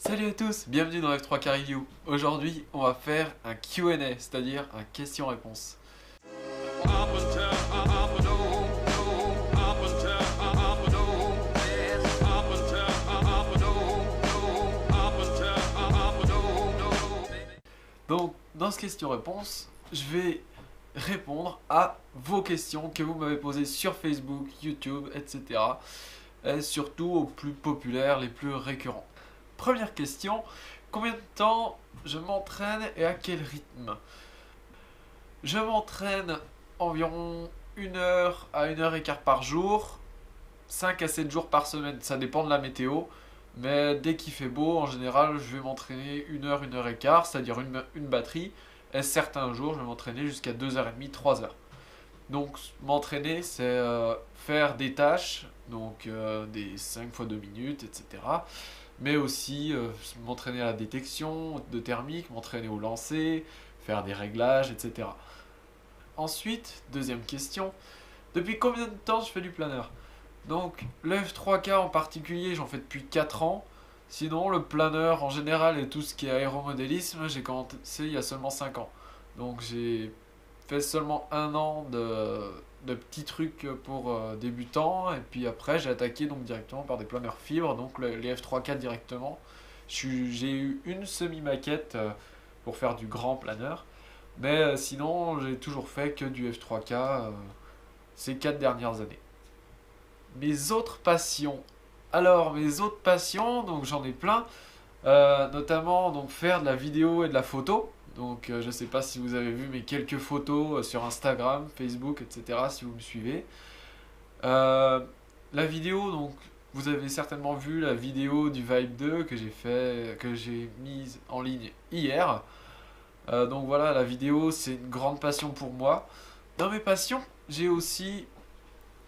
Salut à tous, bienvenue dans F3K Review. Aujourd'hui, on va faire un Q&A, c'est-à-dire un question-réponse. Donc, dans ce question-réponse, je vais répondre à vos questions que vous m'avez posées sur Facebook, YouTube, etc. Et surtout aux plus populaires, les plus récurrents. Première question, combien de temps je m'entraîne et à quel rythme? Je m'entraîne environ 1 heure à 1 heure et quart par jour, 5 à 7 jours par semaine, ça dépend de la météo. Mais dès qu'il fait beau, en général, je vais m'entraîner 1 heure, 1 heure et quart, c'est-à-dire une batterie. Et certains jours, je vais m'entraîner jusqu'à 2h30, 3 heures. Donc, m'entraîner, c'est faire des tâches, donc des 5 fois 2 minutes, etc. Mais aussi m'entraîner à la détection de thermique, m'entraîner au lancer, faire des réglages, etc. Ensuite, deuxième question, depuis combien de temps je fais du planeur? Donc le F3K en particulier, j'en fais depuis 4 ans. Sinon, le planeur en général et tout ce qui est aéromodélisme, j'ai commencé il y a seulement 5 ans. Donc j'ai fait seulement 1 an de petits trucs pour débutants. Et puis après, j'ai attaqué donc directement par des planeurs fibres, donc les F3K directement. J'ai eu une semi-maquette pour faire du grand planeur. Mais sinon, j'ai toujours fait que du F3K ces 4 dernières années. Mes autres passions. Alors, mes autres passions, donc j'en ai plein. Notamment donc faire de la vidéo et de la photo. Donc je sais pas si vous avez vu mes quelques photos sur Instagram, Facebook, etc. si vous me suivez. Euh, la vidéo, donc vous avez certainement vu la vidéo du Vibe 2 que j'ai mise en ligne hier. Donc voilà, la vidéo c'est une grande passion pour moi. Dans mes passions, j'ai aussi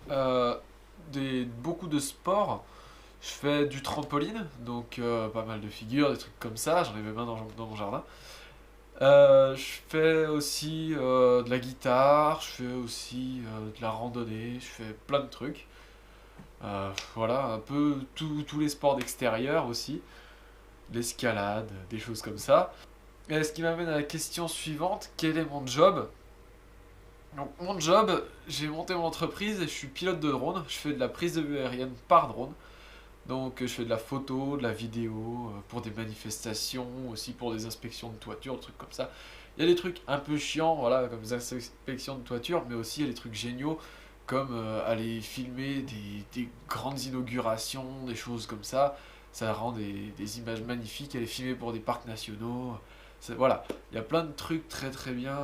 euh, beaucoup de sports. Je fais du trampoline, donc pas mal de figures, des trucs comme ça, j'en ai même un dans mon jardin. Je fais aussi de la guitare, je fais aussi de la randonnée, je fais plein de trucs. Voilà, un peu tous les sports d'extérieur aussi, l'escalade, des choses comme ça. Et ce qui m'amène à la question suivante, quel est mon job? Donc mon job, j'ai monté mon entreprise et je suis pilote de drone, je fais de la prise de vue aérienne par drone. Donc je fais de la photo, de la vidéo, pour des manifestations, aussi pour des inspections de toiture, des trucs comme ça. Il y a des trucs un peu chiants, voilà, comme des inspections de toiture, mais aussi il y a des trucs géniaux, comme aller filmer des grandes inaugurations, des choses comme ça. Ça rend des images magnifiques, aller filmer pour des parcs nationaux. Voilà, il y a plein de trucs très très bien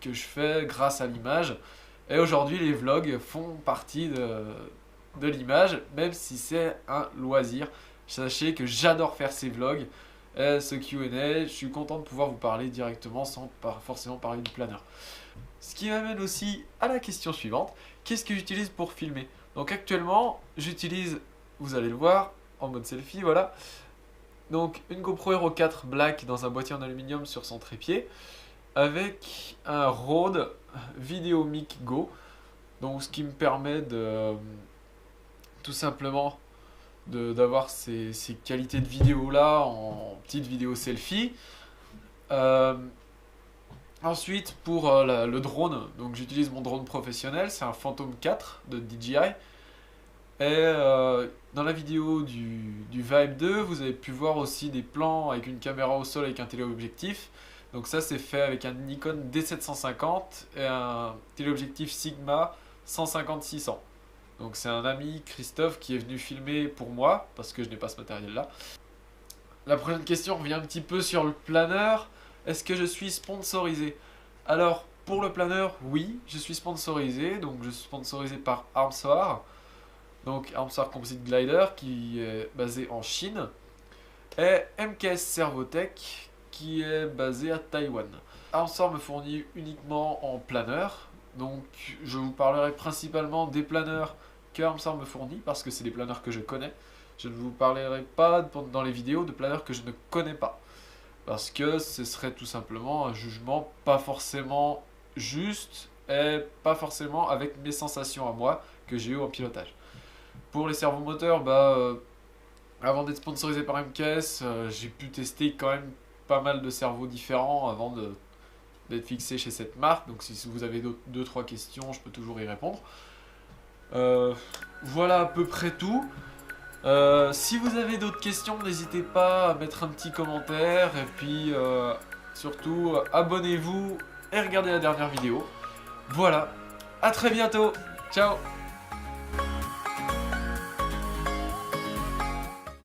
que je fais grâce à l'image. Et aujourd'hui, les vlogs font partie de l'image, même si c'est un loisir. Sachez que j'adore faire ces vlogs, ce Q&A, je suis content de pouvoir vous parler directement sans forcément parler du planeur. Ce qui m'amène aussi à la question suivante, qu'est-ce que j'utilise pour filmer? Donc actuellement, j'utilise, vous allez le voir, en mode selfie, voilà. Donc une GoPro Hero 4 Black dans un boîtier en aluminium sur son trépied, avec un Rode VideoMic Go, donc ce qui me permet de tout simplement d'avoir ces qualités de vidéo là en petite vidéo selfie. Euh, Ensuite pour le drone, donc j'utilise mon drone professionnel, c'est un Phantom 4 de DJI. Et dans la vidéo du Vibe 2, vous avez pu voir aussi des plans avec une caméra au sol avec un téléobjectif. Donc ça c'est fait avec un Nikon D750 et un téléobjectif Sigma 150-600. Donc c'est un ami, Christophe, qui est venu filmer pour moi, parce que je n'ai pas ce matériel-là. La prochaine question revient un petit peu sur le planeur. Est-ce que je suis sponsorisé? Alors, pour le planeur, oui, je suis sponsorisé. Donc je suis sponsorisé par Armsoir. Donc Armsoir Composite Glider, qui est basé en Chine. Et MKS Servotech, qui est basé à Taïwan. Armsoir me fournit uniquement en planeur. Donc je vous parlerai principalement des planeurs que Armsour me fournit parce que c'est des planeurs que je connais. Je ne vous parlerai pas dans les vidéos de planeurs que je ne connais pas parce que ce serait tout simplement un jugement pas forcément juste et pas forcément avec mes sensations à moi que j'ai eu en pilotage. Pour les servomoteurs, Avant d'être sponsorisé par MKS, j'ai pu tester quand même pas mal de cerveaux différents avant d'être fixé chez cette marque. Donc si vous avez 2-3 questions, je peux toujours y répondre. Voilà à peu près tout. Si vous avez d'autres questions, n'hésitez pas à mettre un petit commentaire. Et puis surtout, abonnez-vous et regardez la dernière vidéo. Voilà, à très bientôt. Ciao.